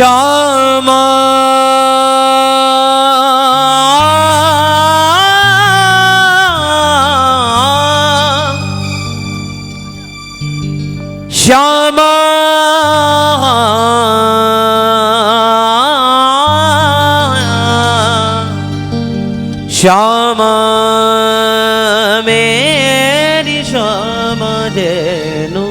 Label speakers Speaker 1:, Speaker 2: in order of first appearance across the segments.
Speaker 1: श्यामा श्यामा श्यामा मेरी श्यामा देनु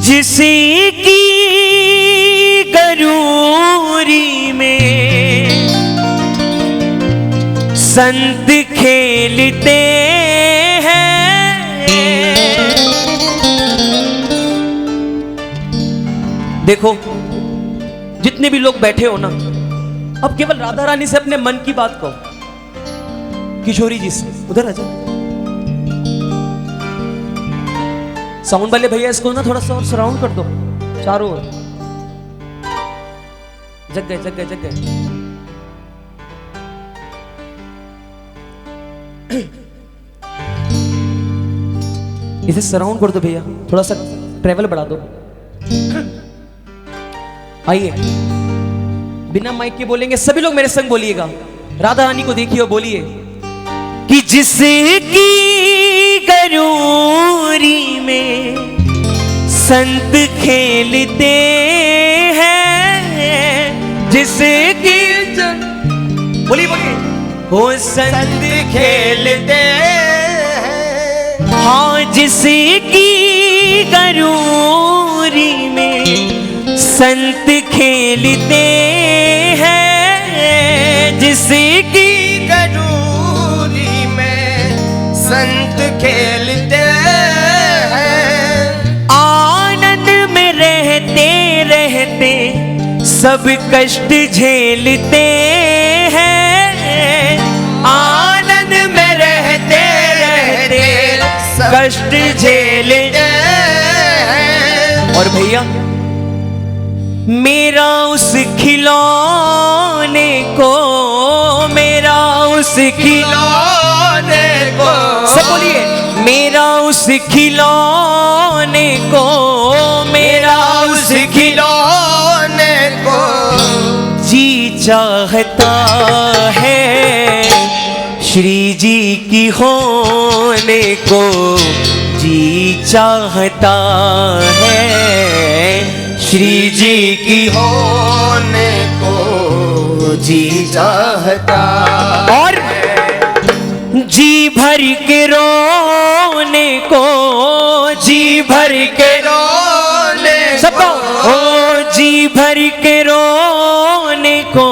Speaker 1: जिसी की गरूरी में संत खेलते हैं। देखो जितने भी लोग बैठे हो ना, अब केवल राधा रानी से अपने मन की बात कहो। किशोरी जी से उधर आ जाओ, साउंड वाले भैया इसको ना थोड़ा सा और सराउंड कर दो चारों ओर। जग गए जग गए जग गए। इसे सराउंड कर दो भैया, थोड़ा सा ट्रेवल बढ़ा दो। आइए बिना माइक के बोलेंगे, सभी लोग मेरे संग बोलिएगा। राधा रानी को देखिए और बोलिए कि जिसकी गरूरी में संत खेलते हैं, जिसकी बोलिए बोलिए वो संत खेलते हैं। हाँ जिसकी गरूरी में संत खेलते हैं, जिसकी
Speaker 2: गरूरी में संत खेलते हैं।
Speaker 1: आनंद में रहते रहते सब कष्ट झेलते हैं। आनंद में रहते रहते कष्ट झेलते हैं। और भैया मेरा उस खिलौने को, मेरा उस खिलौने को, सब बोलिए मेरा उस खिलौने को, मेरा उस खिलौने को जी चाहता है। श्री जी की होने को जी चाहता है। श्री जी की
Speaker 2: होने को जी चाहता
Speaker 1: और जी भर के रोने को, जी भर के
Speaker 2: रोने
Speaker 1: सबको ओ जी भर के रोने को,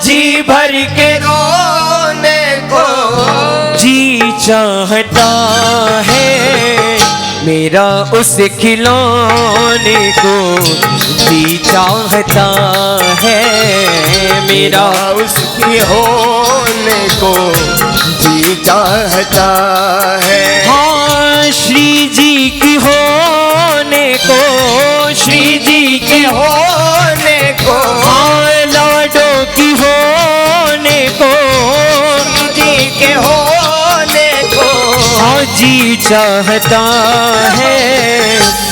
Speaker 1: जी भर के
Speaker 2: रोने को
Speaker 1: जी चाहता है। मेरा उस खिलौने को जी चाहता है। मेरा
Speaker 2: उसकी होने को जी चाहता है।
Speaker 1: हाँ श्री जी की होने को, श्री जी की
Speaker 2: होने को
Speaker 1: हाँ लाडो की होने को,
Speaker 2: जी के होने को
Speaker 1: हाँ जी चाहता है।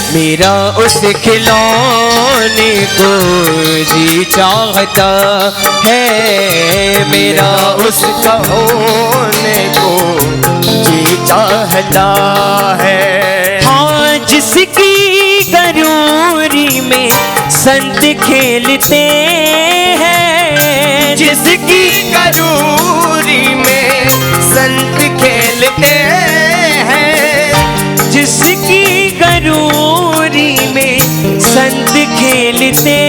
Speaker 1: मेरा उस खिलौने को जी चाहता है। मेरा
Speaker 2: उसका होने को जी चाहता है।
Speaker 1: हाँ जिसकी गरूरी में संत खेलते हैं,
Speaker 2: जिसकी गरूरी में संत खेलते हैं।
Speaker 1: जिसकी गरूरी में संत खेलते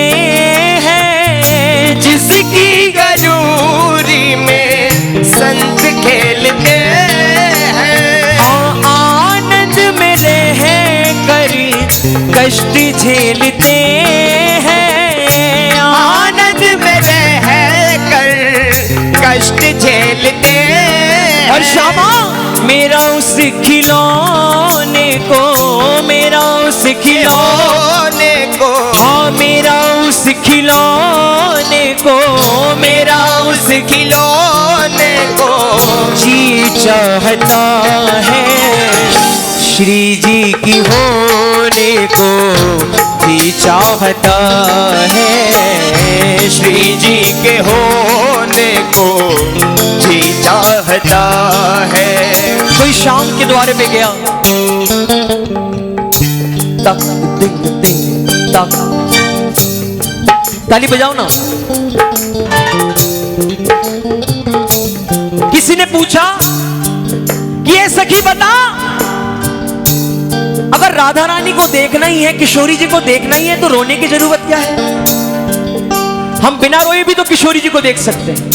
Speaker 1: हैं।
Speaker 2: जिसकी गरूरी में संत खेलते हैं।
Speaker 1: आनंद में रह कर कष्ट झेलते हैं।
Speaker 2: आनंद में रह कर कष्ट झेलते हैं।
Speaker 1: और श्यामा मेरा उस खिलौने को, मेरा उस खिलौने
Speaker 2: को
Speaker 1: हाँ मेरा उस खिलौने को, मेरा उस
Speaker 2: खिलौने को
Speaker 1: जी चाहता है।
Speaker 2: श्री जी की होने को जी चाहता है, श्री जी के होने को जी चाहता है।
Speaker 1: कोई शाम के द्वारे पे गया, तक टिंग टिंग तक, ताली बजाओ ना। किसी ने पूछा कि ये सखी बता, अगर राधा रानी को देखना ही है, किशोरी जी को देखना ही है, तो रोने की जरूरत क्या है? हम बिना रोए भी तो किशोरी जी को देख सकते हैं।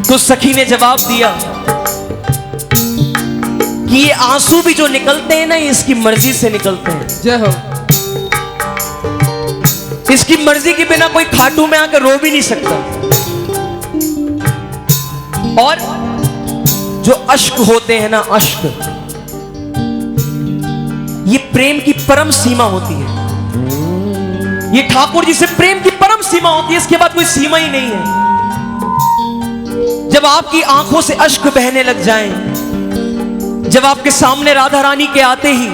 Speaker 1: तो सखी ने जवाब दिया कि ये आंसू भी जो निकलते हैं ना, ये इसकी मर्जी से निकलते हैं।
Speaker 3: जय हो।
Speaker 1: इसकी मर्जी के बिना कोई खाटू में आकर रो भी नहीं सकता। और जो अश्क होते हैं ना, अश्क, ये प्रेम की परम सीमा होती है। ये ठाकुर जी से प्रेम की परम सीमा होती है, इसके बाद कोई सीमा ही नहीं है। जब आपकी आंखों से अश्क बहने लग जाएं, जब आपके सामने राधा रानी के आते ही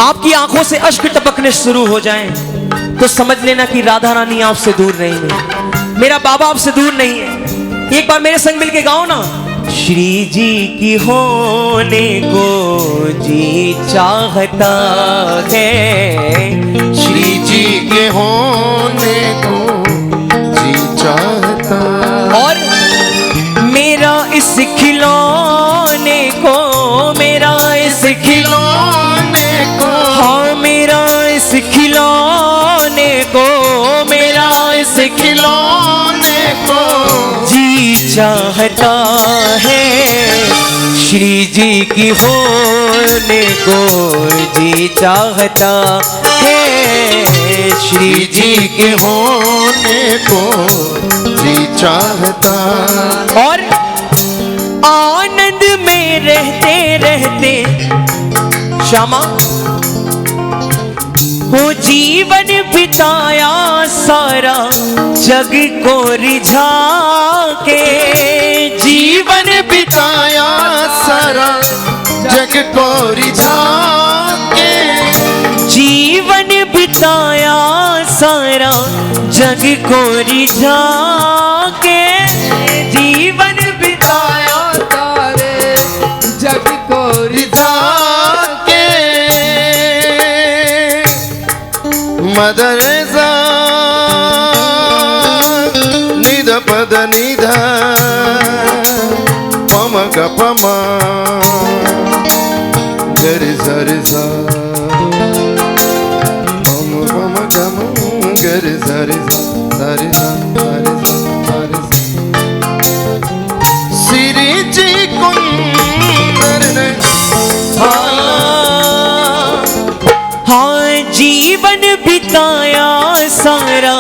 Speaker 1: आपकी आंखों से अश्क टपकने शुरू हो जाएं, तो समझ लेना कि राधा रानी आपसे दूर नहीं है, मेरा बाबा आपसे दूर नहीं है। एक बार मेरे संग मिलके गाओ ना। श्री जी की होने को जी चाहता है,
Speaker 2: श्री जी के होने को जी चाहता।
Speaker 1: और मेरा इस खिलौने को, मेरा इस
Speaker 2: खिलौने को,
Speaker 1: हाँ मेरा इस खिलौने को, मेरा इस
Speaker 2: खिलौने को
Speaker 1: जी चाहता है। श्री जी की होने को जी चाहता है,
Speaker 2: श्री जी के होने को जी चाहता।
Speaker 1: और आनंद में रहते रहते श्यामा वो जीवन बिताया सारा जग को रिझा के,
Speaker 2: जीवन बिताया सारा जग को रिझा के,
Speaker 1: जीवन बिताया सारा जग को रिझा के, जीवन बिताया
Speaker 3: तारे जग को
Speaker 2: रिझा के। मदरसा निध पद निध पम ग पम गर सर सा पम पम गम गर सर सर सर सर। श्री जी कुंदर ने
Speaker 1: हाँ जीवन बिताया सारा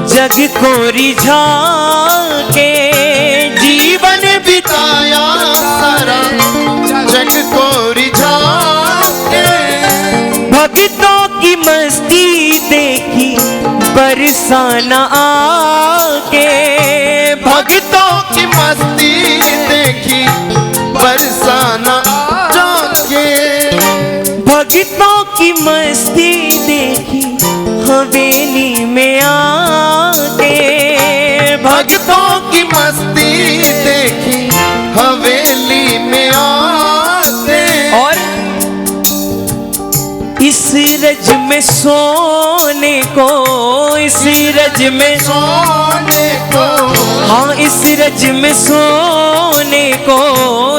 Speaker 1: जग को रिझा के, जीवन
Speaker 2: बिताया सारा जग को रिझा के।
Speaker 1: भक्तों की मस्ती देखी बरसाना आके,
Speaker 2: भक्तों की मस्ती देखी बरसाना जाके।
Speaker 1: भक्तों की मस्ती देखी हवेली में आके,
Speaker 2: भक्तों की मस्ती देखी हवेली में आके।
Speaker 1: और इस रज में सोने को, इस रज में
Speaker 2: सोने को,
Speaker 1: हाँ इस रज में सोने को,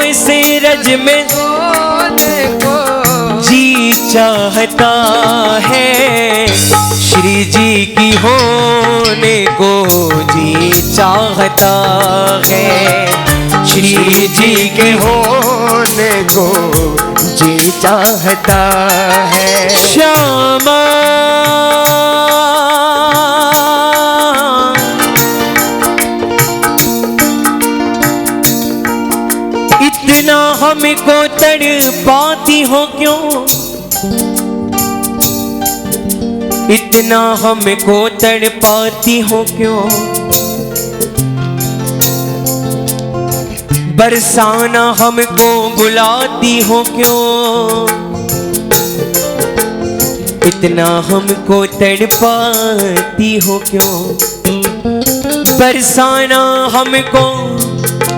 Speaker 1: इस रज में
Speaker 3: सोने को
Speaker 1: जी चाहता है। श्री जी की होने को जी चाहता है,
Speaker 2: श्री जी के होने को जी चाहता है।
Speaker 1: श्यामा इतना हमको तड़पाती हो क्यों, इतना हमको तड़पाती हो क्यों, बरसाना हमको बुलाती हो क्यों, इतना हमको तड़पाती हो क्यों, बरसाना हमको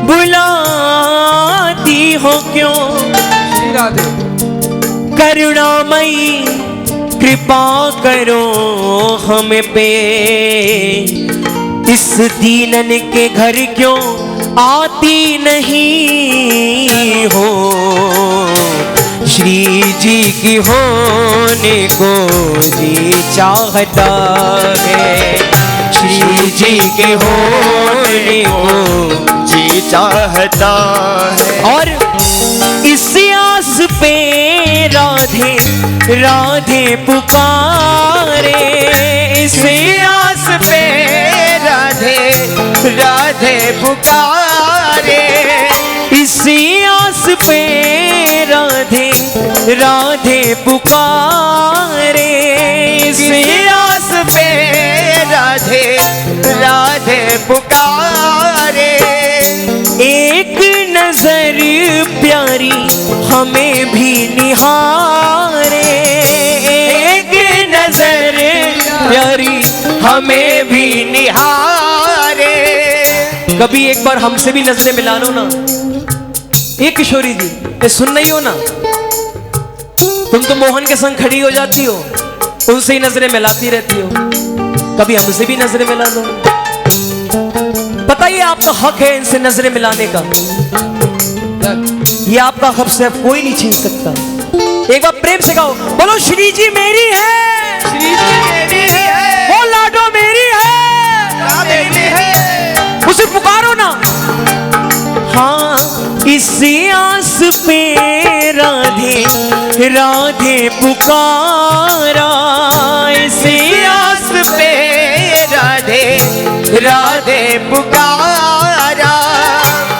Speaker 1: बुलाती हो क्यों,
Speaker 3: श्री राधे
Speaker 1: करुणामयी कृपा करो हम पे, इस दीनन के घर क्यों आती नहीं हो, श्री जी की होने को जी चाहता है, श्री जी के होने को
Speaker 2: जी चाहता है।
Speaker 1: और इस आस पे राधे राधे पुकारे, इस
Speaker 2: आस पे राधे राधे पुकारे,
Speaker 1: इसी आस पे राधे राधे पुकारे,
Speaker 2: इसी आस पे राधे राधे पुकारे,
Speaker 1: एक नजर प्यारी हमें भी निहारे, एक नजर प्यारी
Speaker 2: हमें भी निहारे।
Speaker 1: कभी एक बार हमसे भी नजरें मिला लो ना। ये किशोरी जी, ये सुन रही हो ना, तुम तो मोहन के संग खड़ी हो जाती हो, उनसे ही नजरें मिलाती रहती हो, कभी हमसे भी नजरें मिला दो। पता ये आपका हक है इनसे नजरें मिलाने का, ये आपका हक से अब कोई नहीं छीन सकता। एक बार प्रेम से गाओ, बोलो श्री जी मेरी है,
Speaker 2: श्री जी मेरी है,
Speaker 1: वो लाडो मेरी है,
Speaker 2: मेरी है,
Speaker 1: उसे पुकारो ना। हाँ, इसी आस पे राधे राधे पुकारा, इसी
Speaker 2: आस पे राधे राधे पुकारा,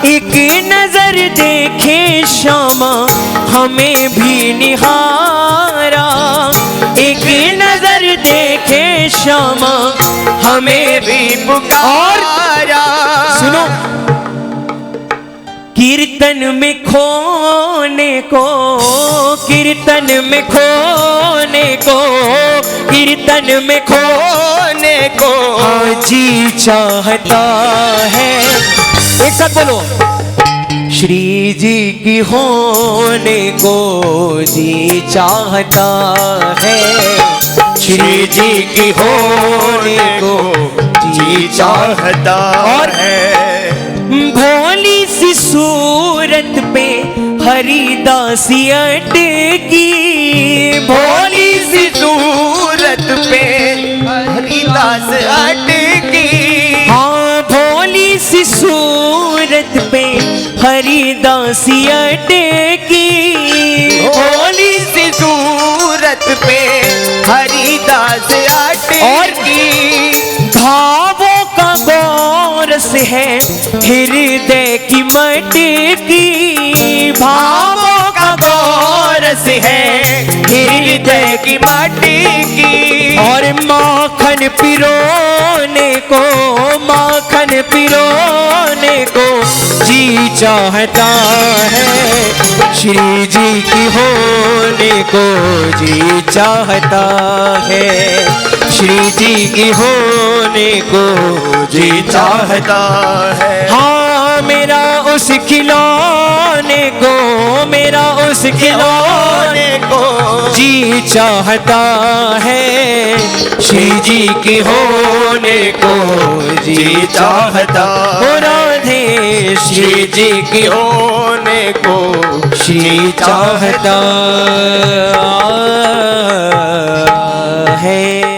Speaker 1: एक नजर देखे श्यामा हमें भी निहारा, एक नजर देखे श्यामा
Speaker 2: हमें भी पुकारा।
Speaker 1: सुनो, कीर्तन में खोने को, कीर्तन में खोने को, कीर्तन में
Speaker 2: खोने को
Speaker 1: हाँ जी चाहता है। एक साथ बोलो, श्री जी की होने को जी चाहता है,
Speaker 2: श्री जी की होने को जी चाहता
Speaker 1: और
Speaker 2: है।
Speaker 1: भोली सी सूरत पे हरिदासी अटकी,
Speaker 2: भोली सी सूरत पे हरिदास अटकी,
Speaker 1: हाँ भोली सी सूरत पे हरिदासी अटकी,
Speaker 2: भोली सी सूरत पे हरिदास अटकी,
Speaker 1: भावों का गौरस है हृदय की मटकी, भावों का गौरस है
Speaker 2: हृदय की मटकी,
Speaker 1: और माखन पिरोने को, माखन पिरोने को जी चाहता है, श्री जी की होने को जी चाहता है, श्री जी की होने को
Speaker 2: जी चाहता है।
Speaker 1: हाँ मेरा उस खिलौने को, मेरा उस खिलौने
Speaker 2: को
Speaker 1: जी चाहता है, श्री जी की होने को जी चाहता हो, राधे श्री जी की
Speaker 2: होने को
Speaker 1: श्री चाहता है।